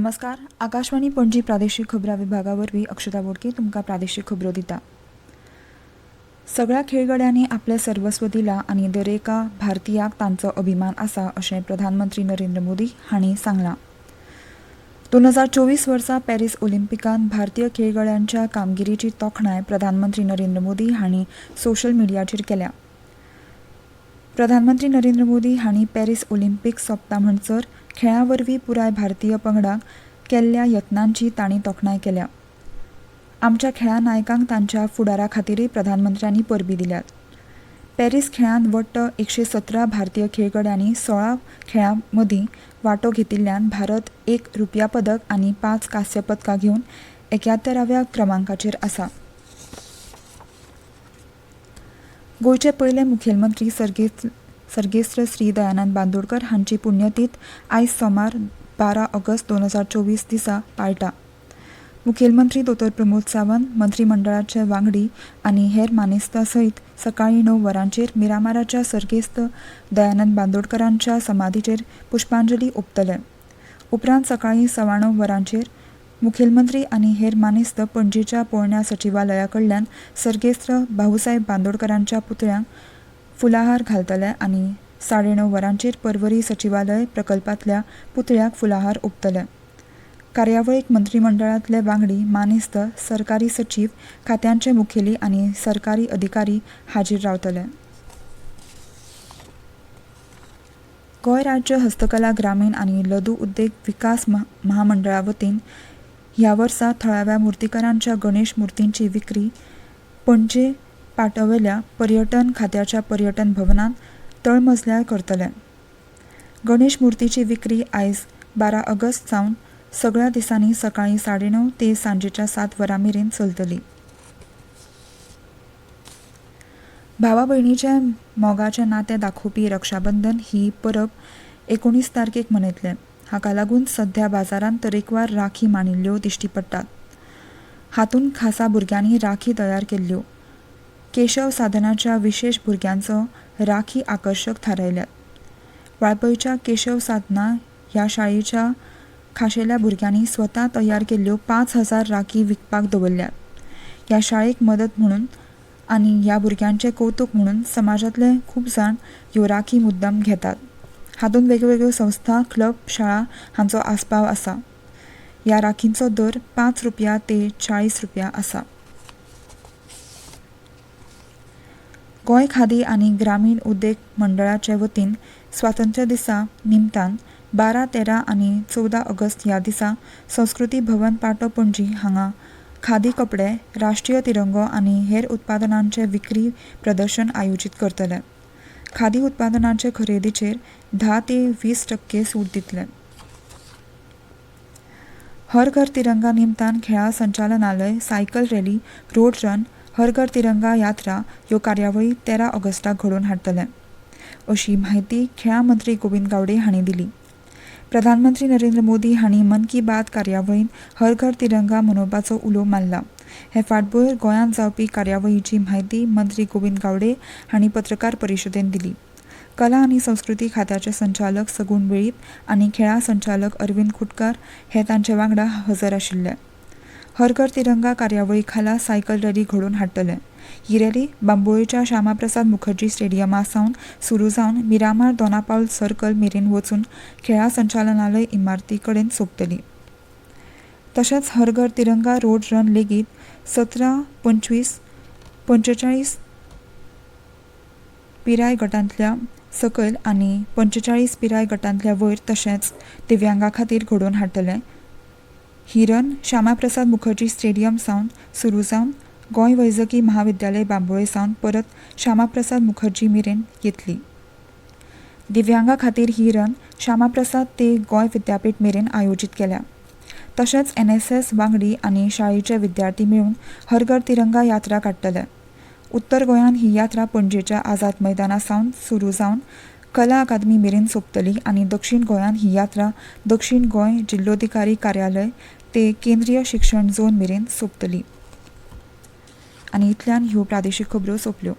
नमस्कार. आकाशवाणी पणजी प्रादेशीक खबरां विभागा वरवीं अक्षता बोडके तुमकां प्रादेशीक खबरो दिता. सगळ्या खेळगड्यांनी आपले सर्वस्व दिलां आनी दरेका भारतीयाक तांचो अभिमान आसा अशें प्रधानमंत्री नरेंद्र मोदी हांणी सांगलां. 2024 वर्सा पॅरीस ऑलिंपिकांत भारतीय खेळगड्यांच्या कामगिरीची तोखणाय प्रधानमंत्री नरेंद्र मोदी हांणी सोशल मिडियाचेर केल्या. प्रधानमंत्री नरेंद्र मोदी हांणी पॅरीस ऑलिंपिक सोंपता म्हणसर खेळां वरवीं पुराय भारतीय पंगडाक केल्ल्या यत्नांची तांणी तोखणाय केल्या. आमच्या खेळा नायकांक तांच्या फुडारा खातीरय प्रधानमंत्र्यांनी परबीं दिल्यात. पॅरीस खेळांत वट्ट 117 भारतीय खेळगड्यांनी 16 खेळां मदीं वांटो घेतिल्ल्यान भारत 1 रुप्या पदक आनी 5 कांस्य पदकां घेवन 71व्या क्रमांकाचेर आसा. गोंयचे पयले मुखेलमंत्री सर्गेस्त श्री दयानंद बांदोडकर हांची पुण्यतीथ आयज सोमार 12 ऑगस्ट 2024 दिसा पाळटा. मुखेलमंत्री दोतोर प्रमोद सावंत, मंत्रिमंडळाचे वांगडी आनी हेर मानेस्तां सयत सकाळीं 9 वरांचेर मिरामाराच्या सर्गेस्त दयानंद बांदोडकरांच्या समाधीचेर पुष्पांजली ओंपतले. उपरांत सकाळीं 9:15 वरांचेर मुखेलमंत्री आनी हेर मानेस्त पणजेच्या पोरण्या सचिवालया कडल्यान सर्गेस्त भाऊसाहेब बांदोडकरांच्या पुतळ्याक फुलाहार घालतले आनी 9:30 वरांचेर पर्वरी सचिवालय प्रकल्पांतल्या पुतळ्याक फुलाहार ओंपतले. कार्यावळीक मंत्रिमंडळांतले वांगडी, मानेस्त, सरकारी सचीव, खात्यांचे मुखेली आनी सरकारी अधिकारी हाजीर रावतले. गोंय राज्य हस्तकला ग्रामीण आनी लघु उद्देग विकास महामंडळा वतीन ह्या वर्सा थळाव्या मुर्तीकारांच्या गणेश मुर्तींची विक्री पणजे पाटवयल्या पर्यटन खात्याच्या पर्यटन भवनांत तळमजल्यार करतले. गणेश मुर्तीची विक्री आयज 12 ऑगस्ट सावन सगळ्या दिसांनी सकाळीं 9:30 ते सांजेच्या 7 वरां मेरेन चलतली. भावा भयणीचे मोगाचें नातें दाखोवपी रक्षाबंधन ही परब 19 तारखेक मनयतले. हाका लागून सध्या बाजारांत तरेकवार राखी मांडिल्ल्यो दिश्टी पडटात. हातूंत खासा भुरग्यांनी राखी तयार केल्ल्यो. केशव साधनाच्या विशेष भुरग्यांचो राखी आकर्षक थारायल्यात. वाळपयच्या केशव साधना ह्या शाळेच्या खाशेल्या भुरग्यांनी स्वता तयार केल्ल्यो 5,000 राखी विकपाक दवरल्यात. ह्या शाळेक मदत म्हणून आनी ह्या भुरग्यांचे कौतुक म्हणून समाजांतले खूब जाण ह्यो राखी मुद्दम घेतात. हातूंत वेगवेगळ्यो संस्था, क्लब, शाळा हांचो आस्पाव आसा. ह्या राखींचो दर 5 रुपया ते 40 रुपया आसा. गोंय खादी आनी ग्रामीण उद्देग मंडळाचे वतीन स्वातंत्र्य दिसा निमतान 12, 13 आनी 14 ऑगस्ट ह्या दिसा संस्कृती भवन पाटो पणजी हांगा खादी कपडे, राष्ट्रीय तिरंगो आनी हेर उत्पादनांचे विक्री प्रदर्शन आयोजीत करतले. खादी उत्पादनांचे खरेदीचेर 10 ते 20% सूट दितले. हर घर तिरंगा निमतान खेळा संचालनालय, सायकल रॅली, रोड रन, हर घर तिरंगा यात्रा ह्यो कार्यावळी 13 ऑगस्टाक घडोवन हाडटले, अशी माहिती खेळा मंत्री गोविंद गावडे हांणी दिली. प्रधानमंत्री नरेंद्र मोदी हांणी मन की बात कार्यावळींत हर घर तिरंगा मनोवपाचो उलो मारला. हे फाटभुंयेर गोंयांत जावपी कार्यावळीची माहिती मंत्री गोविंद गावडे हांणी पत्रकार परिशदेंत दिली. कला आनी संस्कृती खात्याचे संचालक सगूण वेळीप आनी खेळा संचालक अरविंद खुटकार हे तांचे वांगडा हजर आशिल्ले. हर घर तिरंगा कार्यावळी खाला सायकल रॅली घडोवन हाडटले. ही रॅली बांबोळेच्या श्यामाप्रसाद मुखर्जी स्टेडियमा सावन सुरू जावन मिरामार दोनापावल सर्कल मेरेन वचून खेळा संचालनालय इमारती कडेन सोंपतली. तशेंच हर घर तिरंगा रोड रन लेगीत 17, 25, 45 पिराय गटांतल्या सकयल आनी 45 पिराय गटांतल्या वयर तशेंच दिव्यांगा खातीर घडोवन हाडटले. ही रन श्यामाप्रसाद मुखर्जी स्टेडियम सावन सुरू जावन गोंय वैजकी महाविद्यालय बांबोळे सावन परत श्यामाप्रसाद मुखर्जी मेरेन येतली. दिव्यांगा खातीर ही रन श्यामाप्रसाद ते गोंय विद्यापीठ मेरेन आयोजीत केल्या. तशेंच NSS वांगडी आनी शाळेचे विद्यार्थी मेळून हर घर तिरंगा यात्रा काडटले. उत्तर गोंयांत ही यात्रा पणजेच्या आझाद मैदाना सावन सुरू जावन कला अकादमी मेरेन सोंपतली आनी दक्षिण गोंयांत ही यात्रा दक्षिण गोंय जिल्लोधिकारी कार्यालय ते केंद्रीय शिक्षण झोन मेरेन सोंपतली. आनी इतल्यान ह्यो प्रादेशीक खबरो सोंपल्यो.